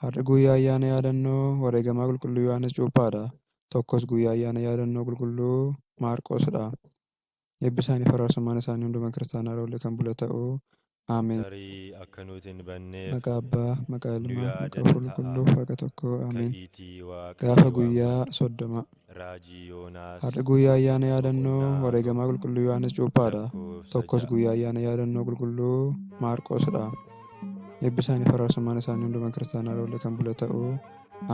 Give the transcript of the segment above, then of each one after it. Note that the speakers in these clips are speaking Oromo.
Har'a guyyaa ayyaana yaadannoo wareegamaa qulqulluu Yohaannis Cuuphaadha. Tokkos guyyaa ayyaana yaadannoo qulqulluu Maarqoosdha. Eebbi isaanii faraarsummaan isaanii hunduma kiristaanaa irra kan bula ta'uu. Ameen. Tarii akka nuti hin banneef Maqaa Abbaa, maqaa nu Ilmaa, maqaa yaadata Qulqulluu, ta'a. Waaqa tokkoo. Ameen. Ka'iitii Gaafa Waaqayyo guyyaa waammatu. 30. Raajii Yoonaas Har'a guyyaa ayyaana yaadannoo boqonnaa wareegamaa qulqulluu Yohaannis Cuuphaadha. lakkoofsa Tokkos 6. guyyaa ayyaana yaadannoo qulqulluu Maarqoosdha. Eebbi isaanii faraarsummaan isaanii hunduma kiristaanaa irra kan bula ta'uu.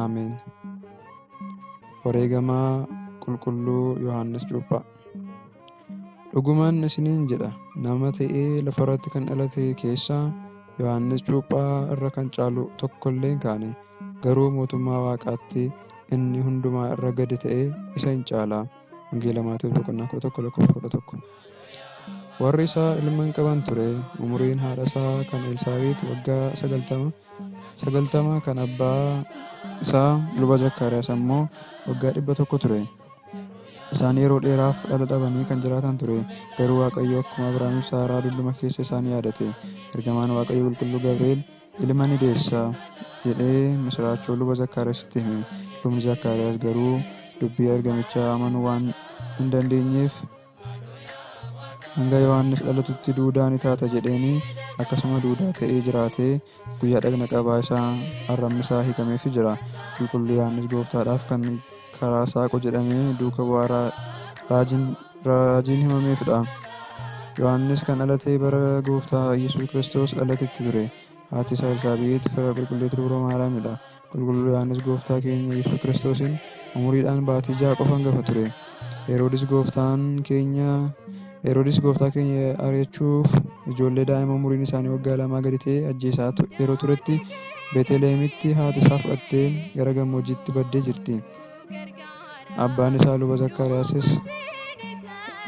Ameen. Wareegamaa qulqulluu Yohaannis Cuuphaa. Dhugumaan isiniin jedha, nama ta'ee lafarratti kan dhalate keessaa Yohaannis Cuuphaa irra kan caalu tokkollee hin kaane. Garuu mootummaa Waaqaatti inni hundumaa irra gadi ta'e isa hin caala. Wangeela Maatewos boqonnaa 11:11. Warri isaa ilma hin qaban ture. Umuriin haadha isaa kan Elsaabeet waggaa 90, kan abbaa isaa luba Zakkaariyaas ammoo waggaa 100 ture. Isaan yeroo dheeraaf dhala dhabanii kan jiraatan ture. Garuu Waaqayyo akkuma Abrahaamiif Saaraa dulluma keessa isaanii yaadate. Ergamaan Waaqayyo qulqulluu Gabri'eel ilma ni deessa jedhee misiraachoo luba Zakkaariyaasitti hime. Lubni Zakkaariyaas garuu dubbii ergamichaa amanuu waan hin dandeenyeef hanga Yohaannis dhalatutti duudaa ni taata jedheeni akkasuma duudaa ta'ee jiraatee guyyaa dhagna qabaa isaa arrabni isaa hiikameefii jira. Qulqulluu Yohaannis gooftaadhaaf kan karaa saaqu jedhamee duuka bu'aa raajiin himameefidha. Yohaannis kan dhalate bara gooftaa Yesuus Kiristoos dhalatetti ture. Haati isaa Elsaabeet fira qulqulleetti dubroo Maariyaamidha. Qulqulluu Yohaannis gooftaa keenya Yesuus Kiristoosiin umuriidhaan baatii 6 qofa hangafa ture. Heroodis gooftaa keenya ari'achuuf ijoollee daa'ima umuriin isaanii waggaa 2 gadi ta'e ajjeesaa yeroo turetti Beetelehemitti haati isaa fudhattee gara gammoojjiitti baddee jirti. Abbaan isaa luba Zakkaariyaasis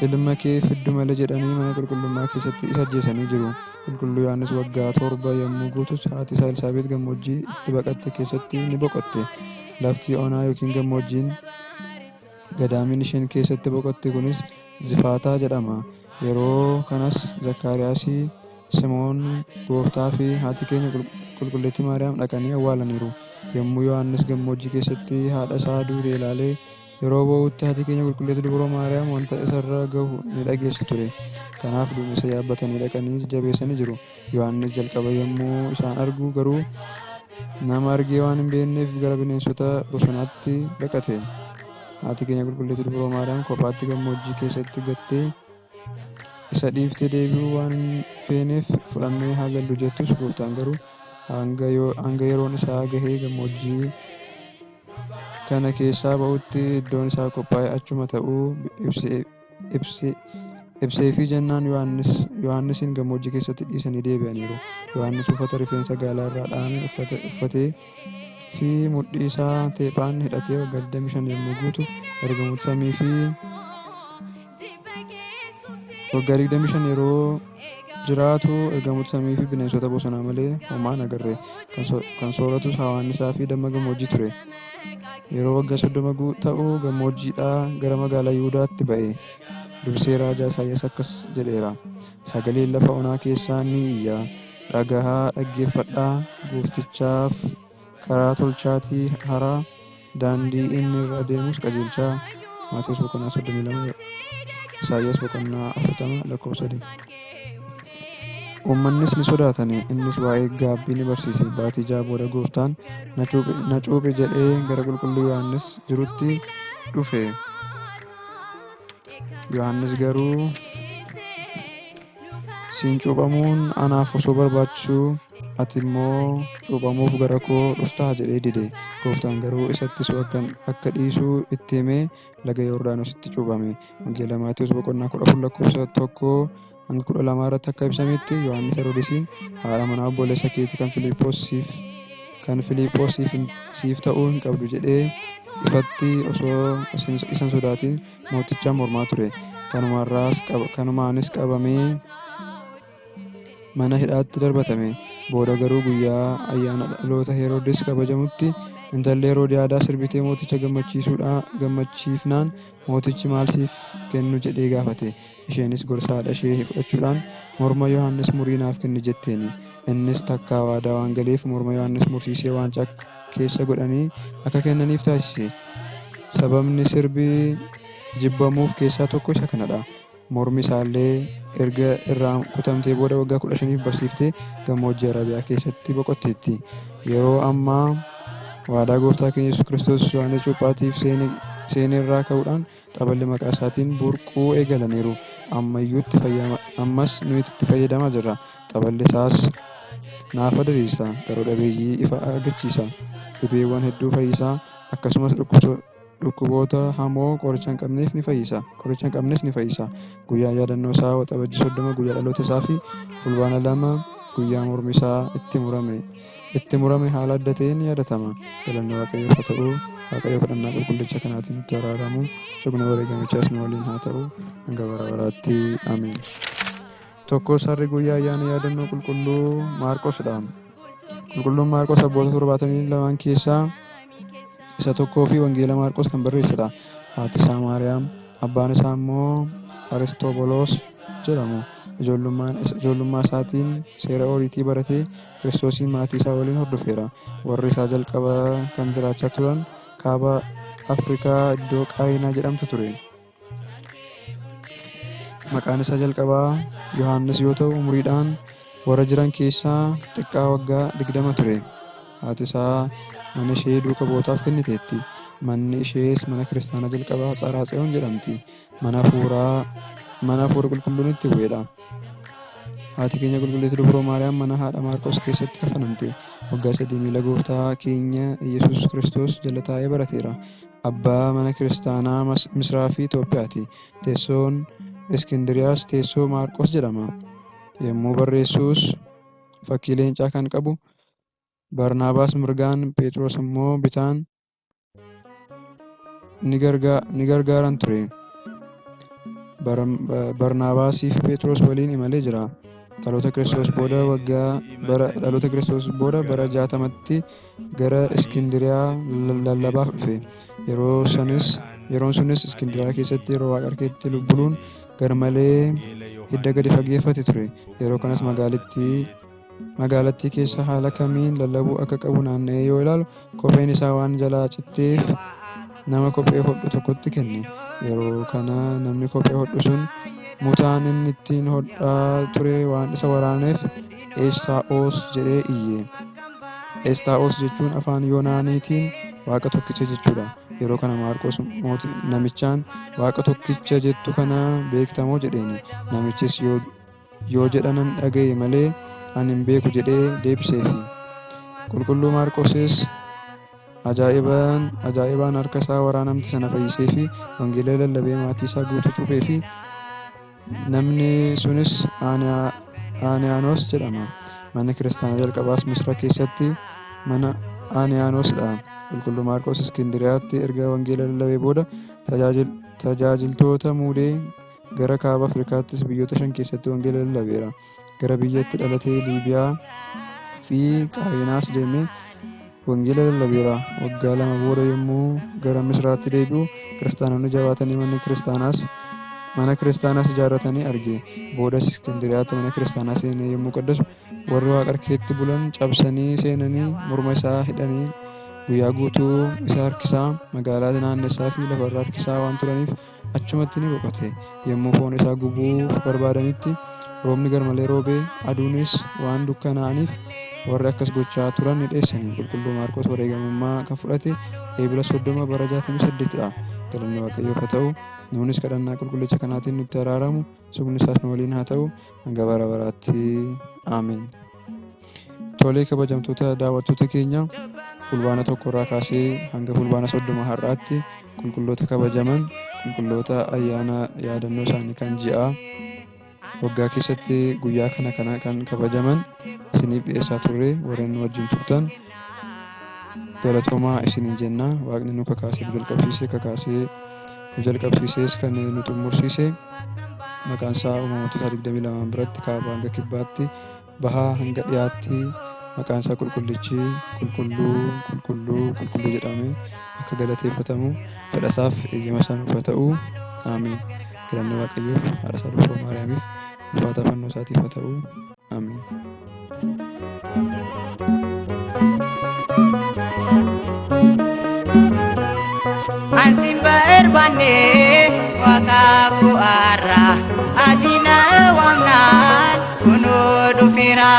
ilma kee fiddu malee jedhanii mana qulqullummaa keessatti isa ajjeesanii jiru. Qulqulluu Yohaannis waggaa 7 yommuu guutus haati isaa Elsaabeet gammoojjii itti baqatte keessatti ni boqotte. Lafti onaa yookiin gammoojjiin gadaamiin isheen keessatti boqotte kunis Zifaataa jedhama. Yeroo kanas Zakkaariyaasii, Simoon gooftaa fi haati keenya qulqulleettii Maariyaam dhaqanii awwaalaniiru. Yommuu Yohaannis gammoojjii keessatti haadha isaa duute ilaalee yeroo ba'utti haati keenya qulqulleettii dubroo Maariyaam wanta isarra gahu ni dhageessi ture. Kanaaf duumessa yaabbatanii dhaqanii jabeessanii jiru. Yohaannis jalqaba yommuu isaan argu garuu nama argee waan hin beekneef gara bineensota bosonaatti baqate. Haati keenya qulqulleettii dubroo Maariyaam kophaatti gammoojjii keessatti gattee isa dhiiftee deebi'uu waan hin feeneef fudhannee haa gallu jettus gooftaan garuu hanga yeroon isaa gahee gammoojjii kana keessaa ba'utti iddoon isaa qophaa'e achuma ta'uu ibseefii jennaan Yohaannisiin gammoojjii keessatti dhiisanii deebi'aniiru. Yohaannis uffata rifeensa gaalaa irraa dha'ame uffatee fi mudhii isaa teephaan hidhatee waggaa 25 yommuu guutu ergamoota samii fi waggaa 25 yeroo jiraatu ergamoota samii fi bineensota bosonaa malee homaa hin agarre. Kan sooratus hawwaannisaa fi damma gammoojjii ture. Yeroo waggaa 30 ta'u gammoojjiidhaa gara magaalaa Yihuudaatti ba'e. Dursee raajaa Isaayyaas akkas jedheera. Sagaleen lafa onaa keessaa ni iyya. Dhagahaa dhaggeeffadhaa, gooftichaaf karaa tolchaatii haraa, daandii inni irra adeemus qajeelchaa. Maatewos boqonnaa 32, Isaayyaas boqonnaa 40 lakkoofsa 3. Uummannis ni sodaatanii, innis waa'ee gaabbii ni barsiise. Baatii 6 booda gooftaan na cuuphe jedhee gara qulqulluu Yohaannis jirutti dhufe. Yohaannis garuu siin cuuphamuun anaaf osoo barbaachisuu ati immoo cuuphamuuf gara koo dhuftaa jedhee dide. Gooftaan garuu isattis akka dhiisuu itti himee laga Yordaanositti cuuphame. Wangeela Maatewos boqonnaa 14 lakkoofsa 1 hanga 12 irratti akka ibsametti Yohaannis Heroodisiin haadha manaa obboleessa keetii kan Filiiphoos siif ta'uu hin qabdu jedhee ifatti osoo isan sodaatiin mootichaan mormaa ture. Kanumaanis qabamee mana hidhaatti darbatame. Booda garuu guyyaa ayyaana dhaloota Heroodis kabajamutti Intalli Heroodiyaadaa sirbitee mooticha gammachiifnaan mootichi maal siif kennu jedhee gaafate. Isheenis gorsa haadha ishee fudhachuudhaan morma Yohannis murii naaf kenni jetteeni. Innis takkaa waadaa waan galeef morma Yohannis mursiisee waancaa keessa godhanii akka kennaniif taasise. Sababni sirbii jibbamuuf keessaa tokko isa kanadha. Mormi isaallee erga irraa kutamtee booda waggaa 15 barsiiftee gammoojjii Arabiyaa keessatti boqotteetti. Yeroo ammaa waadaa gooftaa keenya Yesuus Kiristoos Yohaannis Cuuphaatiif seene irraa ka'uudhaan xaballi maqaa isaatiin burquu eegalaniiru. Ammas nuyi itti fayyadamaa jirra. Xaballi isaas naafa diriirsa, qaroo dhabeeyyii ifa argachiisa, dhibeewwan hedduu fayyisaa, akkasumas dhukkuboota hamoo qoricha hin qabnes ni fayyisa. Guyyaa yaadannoo isaa waxabajjii 30 guyyaa dhaloota isaa fi fulbaana 2 guyyaa mormi isaa itti murame haala adda ta'een yaadatama. Galanni Waaqayyoof haa ta'u. Waaqayyo kadhannaa qulqullicha kanaatiin nutti araaramu. Sogna wareegamichaas nu waliin haa ta'u. Hanga bara baraatti. Ameen. Tokkos harri guyyaa ayyaana yaadannoo qulqulluu Maarqosidha. Qulqulluun Maarqos abboota 72 keessaa isa tokkoo fi wangeela Maarqos kan barreessedha. Haati isaa Maariyaam, abbaan isaa immoo Aristoobolos jedhamu. Ijoollummaa isaatiin seera oriitii baratee Kiristoosiin maatii isaa waliin hordofeera. Warri isaa jalqaba kan jiraachaa turan kaaba Afrikaa iddoo Qaayinaa jedhamtu ture. Maqaan isaa jalqabaa Yohaannis yoo ta'u umuriidhaan warra jiran keessaa xiqqaa waggaa 20 ture. Haati isaa mana ishee duuka bootaaf kenniteetti. Manni ishees mana kiristaanaa jalqabaa Tsaraatsiyoon jedhamti. Mana hafuura qulqulluun itti bu'edha. Haati keenya qulqulleetti dubroo Maariyaam mana haadha Maarqos keessatti kafanamte. Waggaa 3 miila gooftaa keenya Yesuus Kiristoos jala taa'ee barateera. Abbaa mana kiristaanaa Misraa fi Itoophiyaati. Teessoon Iskindiriyaas teessoo Maarqos jedhama. Yommuu barreessuus fakkii leencaa kan qabu, Barnaabaas mirgaan, Phexros immoo bitaan ni gargaaran ture. Barnaabaasii fi Phexros waliin imalee jira. Dhaloota Kiristoos booda bara 60tti gara Iskindiriyaa lallabaaf dhufe. Yeroon sunis Iskindiriyaa keessatti yeroo waaqa harkeetti buluun garmalee hidda gadi fageeffate ture. Yeroo kanas magaalattii keessa haala kamiin lallabuu akka qabu naanna'ee yoo ilaalu kopheen isaa waan jalaa citteef nama kophee hodhu tokkotti kenne. Yeroo kana namni kophee hodhu sun mutaan inni ittiin hodhaa ture waan isa waraaneef Eestaa'os jedhee iyye. Eestaa'os jechuun afaan Yoonaaniitiin waaqa tokkicha jechuudha. Yeroo kana Maarqos namichaan waaqa tokkicha jettu kana beektamoo jedheeni. Namichis yoo jedhanan dhagaye malee ani hin beeku jedhee deebiseefi. Qulqulluu Maarqosis ajaa'ibaan harka isaa waraanamte sana fayyisee fi wangeela lallabee maatii isaa guutuu cuphee fi namni sunis Aaniyaanos jedhama. Manni kiristaanaa jalqabaas Misra keessatti mana Aaniyaanosdha. Qulqulluu Maarqos Iskindiriyaatti erga wangeela lallabee booda tajaajiltoota muudee gara kaaba Afrikaattis biyyoota 5 keessatti wangeela lallabeera. Gara biyyatti dhalatee Liibiyaa fi Qaayinaas deemee wangeela lallabeera. Waggaa 2 booda yommuu gara Misraatti deebi'u kiristaanonni jabaatanii mana kiristaanaas ijaarratanii arge. Boodas Iskindiriyaatti mana kiristaanaa seenee yommuu qaddasu warri waaqa harkeetti bulan cabsanii seenanii morma isaa hidhanii guyyaa guutuu isa harkisaa, magaalaa naannessaa fi lafarra harkisaa waan turaniif achumatti ni boqote. Yommuu foon isaa gubuuf barbaadanitti roobni garmalee roobee aduunis waan dukkanaa'aniif warri akkas gochaa turan ni dheessanii. Qulqulluu Maarqos wareegamummaa kan fudhate eebila 30 bara 68dha. Galanni Waaqayyoof haa ta'u. Nuunis kadhannaa qulqullicha kanaatiin nutti araaramu. Sugni isaas nu waliin haa ta'u. Hanga bara baraatti. Ameen. Tolee kabajamtoota daawwattoota keenya fulbaana 1 irraa kaasee hanga fulbaana 30 har'aatti qulqulloota kabajaman, qulqulloota ayyaana yaadannoo isaanii kan ji'a waggaa keessatti guyyaa kana kan kabajaman isiniif dhiyeessaa turre. Warreen wajjin turtan galatoomaa isiniin jenna. Waaqni nu jalqabsiisees kan nu xumursiise maqaan isaa uumamoota 22 biratti kaabaa hanga kibbaatti, bahaa hanga dhiyaatti maqaan isaa qulqullichi qulqulluu jedhamee akka galateeffatamu fedhasaaf eeyyama isaa nuuf haa ta'u. Ameen. Galanni Waaqayyoof haadha isaa Dubroo Maariyaamiif ulfaataa fannoo isaatiif haa ta'u. Ameen. Ansin barbaanne Waaqa koo arra ati na waamnaan kunoo dhufeera.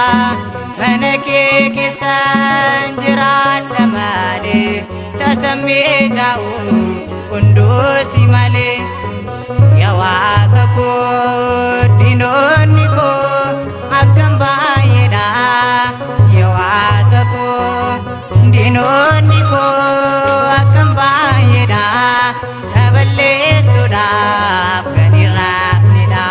Mana kee keessan jiraadha malee tasammee taa'u hunduu si malee. Yaa Waaqa koo diinonni koo akkam baay'eedha. Yaa Waaqa koo diinonni koo akkam baay'eedha. Na balleessuudhaaf kan hin raafnedha.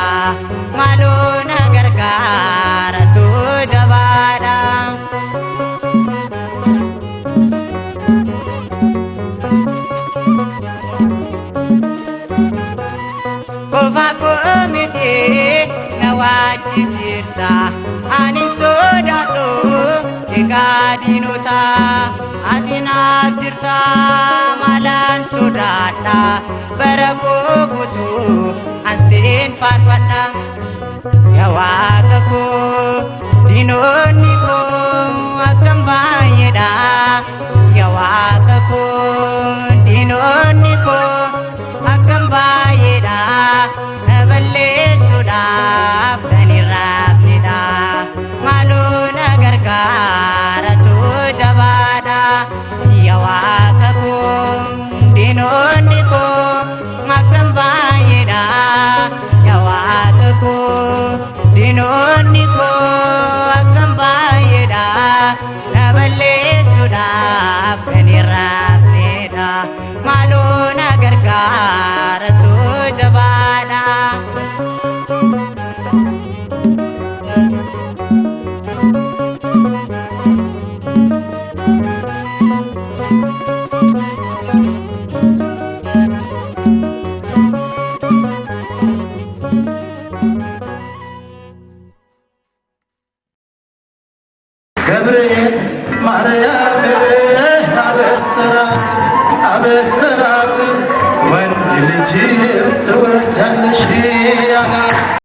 Maaloo na gargaara too jabaadha. Kofa koo miti na wajjin jirta. Ani sodaadhu egaa diinota. Ati naaf jirta maalaan sodaadha. Bara koo guutuu ansiin faarfadha. Yaa Waaqa koo diinonni koo akkam baay'eedha. Yaa Waaqa koo diinonni koo akkam baay'eedha. Na balleessuudhaaf kan hin raafnedha. Maaloo na gargaara too jabaadha. Yaa Waaqa koo diinonni koo akkam baay'eedha. Yaa Waaqa koo diinonni koo akkam baay'eedha. Na balleessuudhaaf kan hin raafnedha. Maaloo na gargaara too jabaadha. ገብርኤል ማርያም አበሰራት ወንድ ልጅም ትወልጃለሽ አላት።